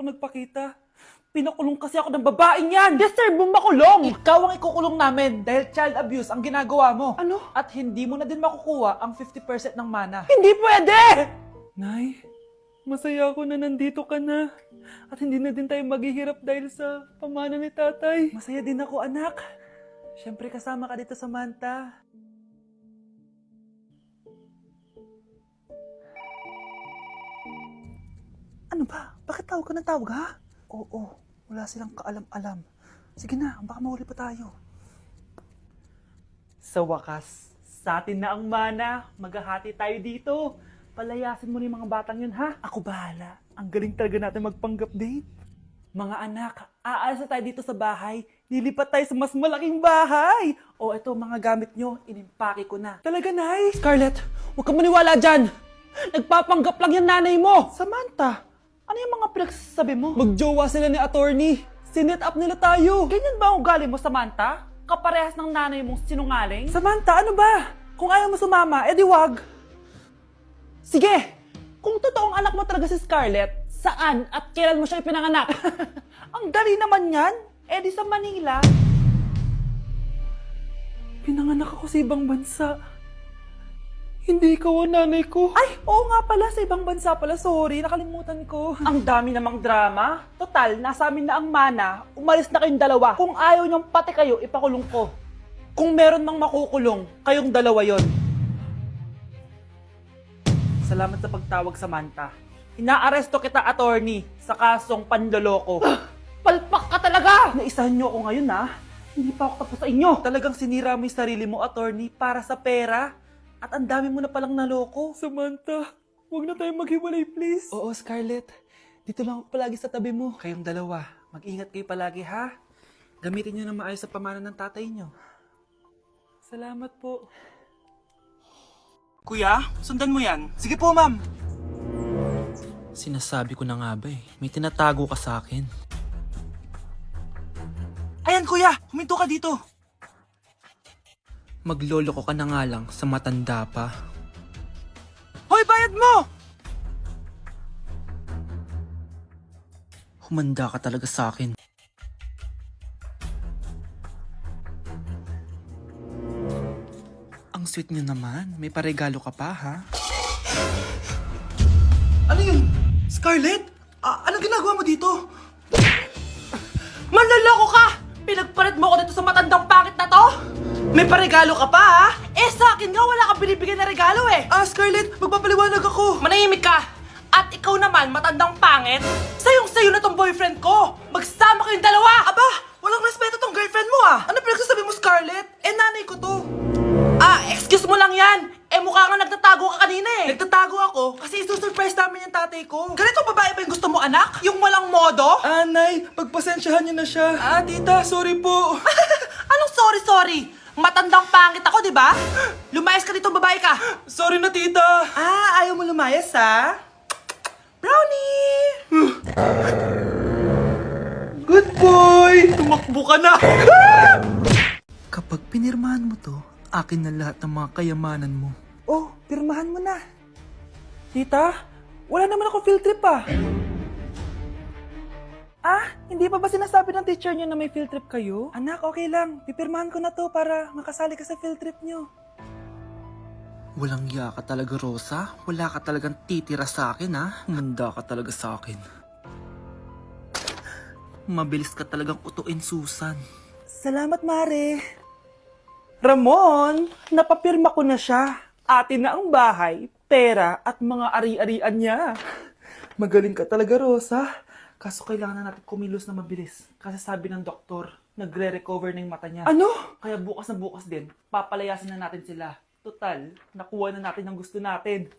ako nagpakita. Pinakulong kasi ako ng babaeng yan! Deserve mo makulong! Ikaw ang ikukulong namin dahil child abuse ang ginagawa mo. Ano? At hindi mo na din makukuha ang 50% ng mana. Hindi pwede! Nay, masaya ako na nandito ka na. At hindi na din tayo maghihirap dahil sa pamana ni tatay. Masaya din ako, anak. Siyempre kasama ka dito sa Manta. Ano ba? Bakit tawag ka ng tawag, ha? Oo, wala silang kaalam-alam. Sige na, baka mahuli pa tayo. Sa wakas, sa atin na ang mana. Maghahati tayo dito. Palayasin mo na yung mga batang yun, ha? Ako bahala. Ang galing talaga natin magpanggap date. Mga anak, aalis na tayo dito sa bahay. Lilipat tayo sa mas malaking bahay. O ito, mga gamit nyo, inimpake ko na. Talaga, Nay? Scarlett, huwag kang maniwala dyan. Nagpapanggap lang yung nanay mo. Samantha, ano yung mga pinagsasabi mo? Magjowa sila ni attorney. Sinet up nila tayo. Ganyan ba ang ugali mo, Samantha? Kaparehas ng nanay mong sinungaling? Samantha, ano ba? Kung ayaw mo sumama, edi wag. Sige! Kung totoong anak mo talaga si Scarlett, saan at kailan mo siya ipinanganak? Ang dali naman yan. Edi sa Manila. Pinanganak ako sa ibang bansa. Hindi ikaw ang nanay ko. Ay, oo nga pala, sa ibang bansa pala. Sorry, nakalimutan ko. Ang dami namang drama. Total, nasa amin na ang mana. Umalis na kayong dalawa. Kung ayaw niyong pati kayo, ipakulong ko. Kung meron mang makukulong, kayong dalawa yon. Salamat sa pagtawag, Samantha. Inaaresto kita, attorney, sa kasong panloloko. Palpak ka talaga! Naisahan niyo ako ngayon, ha? Hindi pa ako tapos sa inyo. Talagang sinira mo yung sarili mo, attorney, para sa pera. At ang dami mo na palang naloko. Samantha, huwag na tayong maghiwalay, please. Oo, Scarlett. Dito lang ako palagi sa tabi mo. Kayong dalawa, mag-ingat kayo palagi, ha? Gamitin niyo na maayos sa pamana ng tatay niyo. Salamat po. Kuya, sundan mo yan. Sige po, ma'am. Sinasabi ko na nga ba eh, may tinatago ka sa akin. Ayan, kuya. Huminto ka dito. Magloloko ka na nga lang sa matanda pa. Hoy, bayad mo! Humanda ka talaga sa akin. Ang sweet niyo naman, may paregalo ka pa ha? Ano yun? Scarlett? Anong ginagawa mo dito? Manloloko ka! Pinagpalit mo ako dito sa matandang pangit na to? May paregalo ka pa, ha? Eh, sa akin nga, wala kang binibigyan na regalo, eh. Scarlett, magpapaliwanag ako. Manahimik ka. At ikaw naman, matandang pangit, sayong-sayo na tong boyfriend ko. Magsama kayong dalawa. Aba, walang respeto tong girlfriend mo, ah. Ano pinagsasabi mo, Scarlett? Eh, nanay ko to. Excuse mo lang yan. Eh, mukha nga nagtatago ka kanina, eh. Nagtatago ako kasi isusurprise namin yung tatay ko. Ganito babae ba yung gusto mo, anak? Yung walang modo? Nay, pagpasensyahan niyo na siya. Tita, sorry po. Anong sorry? Matandang pangit ako, di ba? Lumayas ka dito, babae ka. Sorry na, tita. Ayaw mo lumayas, ha? Brownie! Good boy! Tumakbo ka na. Kapag pinirmahan mo to, akin na lahat ng mga kayamanan mo. Oh, pirmahan mo na. Tita, wala naman ako field trip pa. Hindi pa ba sinasabi ng teacher niyo na may field trip kayo? Anak, okay lang. Pipirmahan ko na to para makasali ka sa field trip niyo. Walang iya ka talaga, Rosa. Wala ka talagang titira sa akin, ha? Humanda ka talaga sa akin. Mabilis ka talagang utuin, Susan. Salamat, Mare. Ramon, napapirma ko na siya. Atin na ang bahay, pera at mga ari-arian niya. Magaling ka talaga, Rosa. Kaso kailangan na natin kumilos na mabilis. Kasi sabi ng doktor, nagre-recover na yung mata niya. Ano? Kaya bukas na bukas din, papalayasin na natin sila. Total, nakuha na natin ang gusto natin.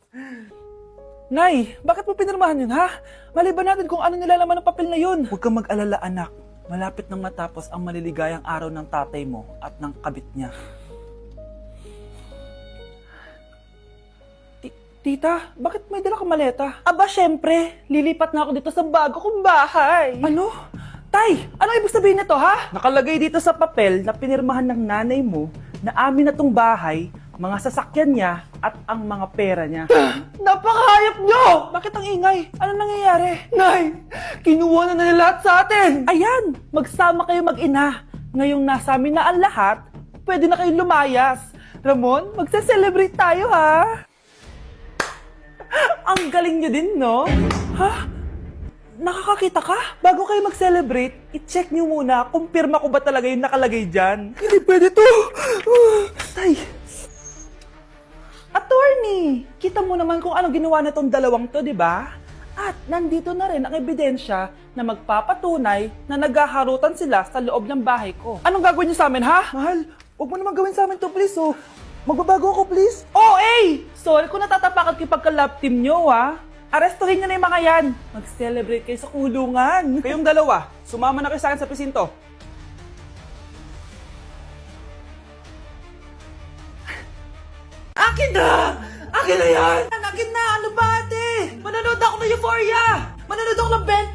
Nay, bakit mo pinirmahan yun, ha? Maliban natin kung ano nilalaman ng papel na yun. Huwag kang mag-alala, anak. Malapit nang matapos ang maliligayang araw ng tatay mo at ng kabit niya. Tita, bakit may dala kang maleta? Aba, syempre. Lilipat na ako dito sa bago kong bahay. Ano? Tay, ano ibig sabihin nito, ha? Nakalagay dito sa papel na pinirmahan ng nanay mo na amin na tong bahay, mga sasakyan niya at ang mga pera niya. Napakahayop nyo! Bakit ang ingay? Ano nangyayari? Nay, kinuha na nila lahat sa atin! Ayan, magsama kayo mag-ina. Ngayong nasa amin na ang lahat, pwede na kayong lumayas. Ramon, magse-celebrate tayo ha! Ang galing nyo din, no? Ha? Nakakakita ka? Bago kayo mag-celebrate, i-check nyo muna kung pirma ko ba talaga yung nakalagay dyan. Hindi pwede to! Tay! Attorney! Kita mo naman kung ano ginawa na tong dalawang to, di ba? At nandito na rin ang ebidensya na magpapatunay na naghaharutan sila sa loob ng bahay ko. Anong gagawin niyo sa amin, ha? Mahal, huwag mo naman gawin sa amin to, please, oh. Magbabago ako, please. Oh, eh! Sorry kung natatapakan kayo pagka-love team nyo, ha? Arestuhin nyo na yung mga yan. Mag-celebrate kayo sa kulungan. Kayong dalawa, sumama na kayo sa akin sa presinto. Akin na! Akin na yan! Akin na! Ano ba, ate? Manonood ako ng Euphoria! Manonood ako ng Ben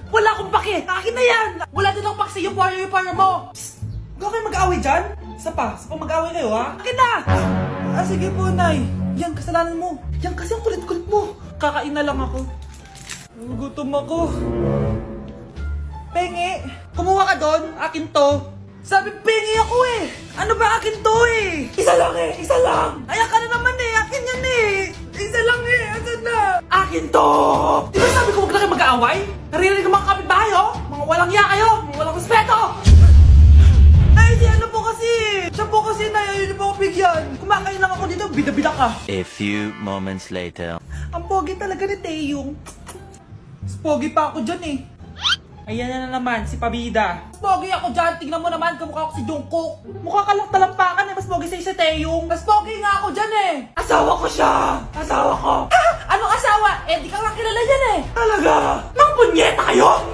10! Wala akong pake! Akin na yan! Wala din akong pake sa Euphoria mo! Psst! Huwag kayo mag-away dyan? Isa pa mag-away kayo, ha? Akin na! Sige po, Nay. Yan, kasalanan mo. Yan kasi ang kulit-kulit mo. Kakain na lang ako. Gutom ako. Pengi! Kumuha ka doon! Akin to! Sabi, pengi ako eh! Ano ba akin to eh? Isa lang eh! Isa lang! Ayan ka na naman eh! Akin yan eh! Isa lang eh! Asan na? Akin to! Di ba sabi ko huwag na kayo mag-aaway? Naririnig ang mga kapitbahay oh! Mga walang iya kayo! Mga walang respeto! Ay, di ano po kasi! Siya po kasi na yun po ako bigyan! Kumakain lang ako dito, bida-bida ka! A few moments later. Ang pogi talaga ni Taeyong. Mas pogi pa ako dyan eh. Ayan na naman, si Pabida. Mas pogi ako dyan, tignan mo naman, kamukha ako si Jungkook. Mukha ka lang talampakan eh, mas pogi sa'yo si Taeyong. Mas pogi nga ako dyan eh. Asawa ko siya! Asawa ko! Ha? Anong asawa? Eh, di ka nga kilala yan eh. Talaga? Nang punyeta kayo?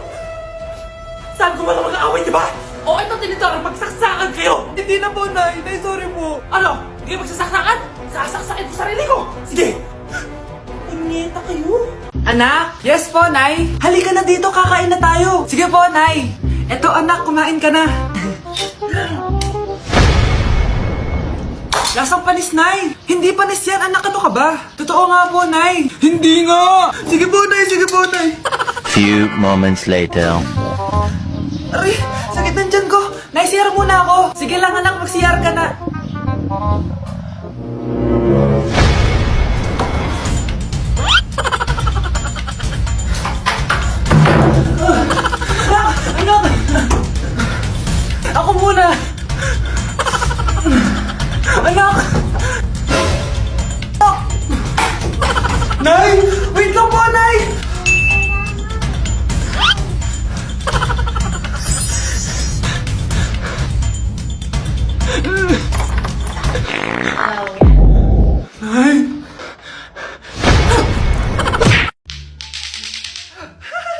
Saan ko ba na mag-aaway, di ba? O ito, tinitora, magsaksakan kayo! Hindi na po, Nay. Nay, sorry po. Ano? Hindi kayo magsasaksakan? Sasaksakin ko sarili ko! Sige! Punyeta kayo? Anak? Yes po, Nay. Halika na dito, kakain na tayo. Sige po, Nay. Eto, anak, kumain ka na. Lasang panis, Nay. Hindi panis yan, anak. Ano ka ba? Totoo nga po, Nay. Hindi nga. Sige po, Nay. Sige po, Nay. Few moments later. Aray, sakit ng tiyan ko. Nay, CR muna ako. Sige lang, anak. Mag-CR ka na. Anak! Ako muna! Anak! Nay! Wait lang po, Nay! Nay!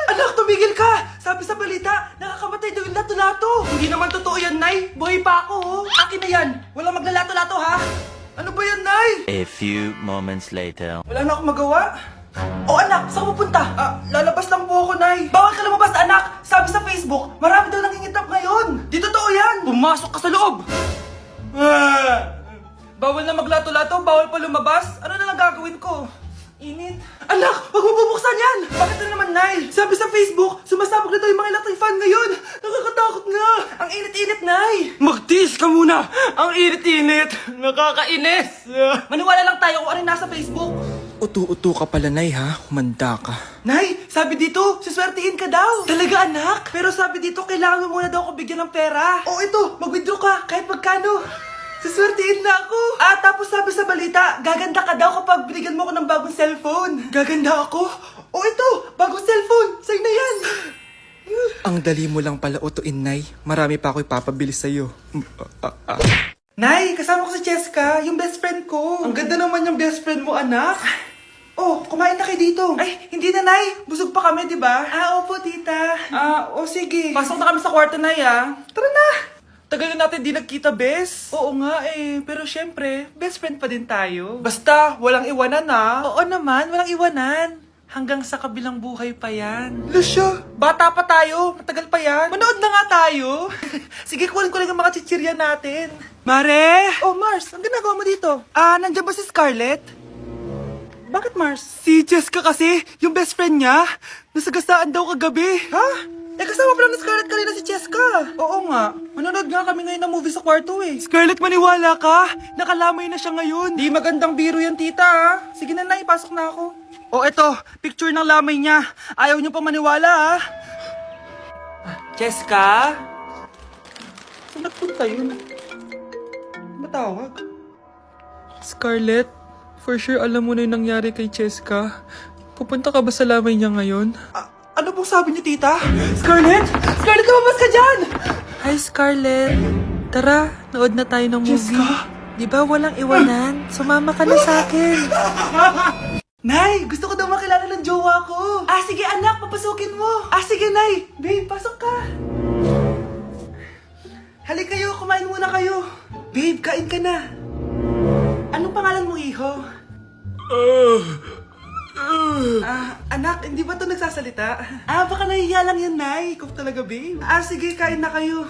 Anak, tumigil ka! Sabi sa balita, nakakamatay daw yung lato-lato. Hindi naman totoo yan, Nay. Buhay pa ako, oh. Akin na yan. Walang maglalato-lato, ha? Ano ba yan, Nay? A few moments later. Wala na akong magawa. Oh, anak, saan ka pupunta? Lalabas lang po ako, Nay. Bawal ka lumabas, anak. Sabi sa Facebook, marami daw nangingitap ngayon. Di totoo yan. Pumasok ka sa loob. Bawal na maglato-lato, bawal pa lumabas. Ano na lang gagawin ko? Init. Anak, wag mo bubuksan yan! Bakit na naman, Nay? Sabi sa Facebook, sumasabog nito yung mga electric fan ngayon. Nakakatakot nga. Ang init-init, Nay. Magtiis ka muna. Ang init-init. Nakakainis. Maniwala lang tayo kung ano yung nasa Facebook. Utu-utu ka pala, Nay, ha? Humanda ka. Nay, sabi dito, siswertihin ka daw. Talaga, anak? Pero sabi dito, kailangan mo muna daw ako bigyan ng pera. O ito, mag-withdraw ka, kahit magkano. Siswertihin na ako. Tapos sabi sa balita, gaganda ka daw kapag binigyan mo ko ng bagong cellphone. Gaganda ako? O ito, bagong cellphone. Sa'yo na yan. Ang dali mo lang pala utuin, Nay. Marami pa ako ipapabili sa'yo. Nay, kasama ko si Cheska, yung best friend ko. Ang ganda naman yung best friend mo, anak. Oh, kumain na kayo dito. Ay, hindi na, Nay. Busog pa kami, di ba? Opo, tita. Sige. Pasok na kami sa kwarto, Nay, Tara na. Tagal na natin di nagkita, bes. Oo nga eh, pero syempre, best friend pa din tayo. Basta, walang iwanan Oo naman, walang iwanan. Hanggang sa kabilang buhay pa yan. Lucio, bata pa tayo, matagal pa yan. Manood na nga tayo. Sige, kunin ko lang ang mga chichirya natin. Mare! Oh, Mars, ang ginagawa mo dito? Nandiyan ba si Scarlett? Bakit, Mars? Si Jessica kasi, yung best friend niya, nasagasaan daw kagabi. Ha? Kasama pala ni Scarlett kanina si Jessica. Oo nga. Manonood nga kami ngayon ng movie sa kwarto eh. Scarlett, maniwala ka. Nakalamay na siya ngayon. Di magandang biro yan, tita ha. Sige na, ipasok na ako. Oh, eto. Picture ng lamay niya. Ayaw niyo pa maniwala ha. Jessica? Saan nagpunta yun? Matawag? Scarlett, for sure alam mo na yung nangyari kay Jessica. Pupunta ka ba sa lamay niya ngayon? Ano pong sabi niyo, tita? Scarlett? Scarlett, lumabas ka dyan! Hi, Scarlett. Tara, nood na tayo ng movie. Jessica? Di ba walang iwanan? Sumama ka na sa akin. Nay, gusto ko daw makilala ng jowa ko. Sige anak, papasukin mo. Sige Nay. Babe, pasok ka. Halika kayo, kumain muna kayo. Babe, kain ka na. Anong pangalan mo, iho? Anak, hindi ba to nagsasalita? Baka nahihiya lang yan, Nay. Ikaw talaga, babe. Sige, kain na kayo.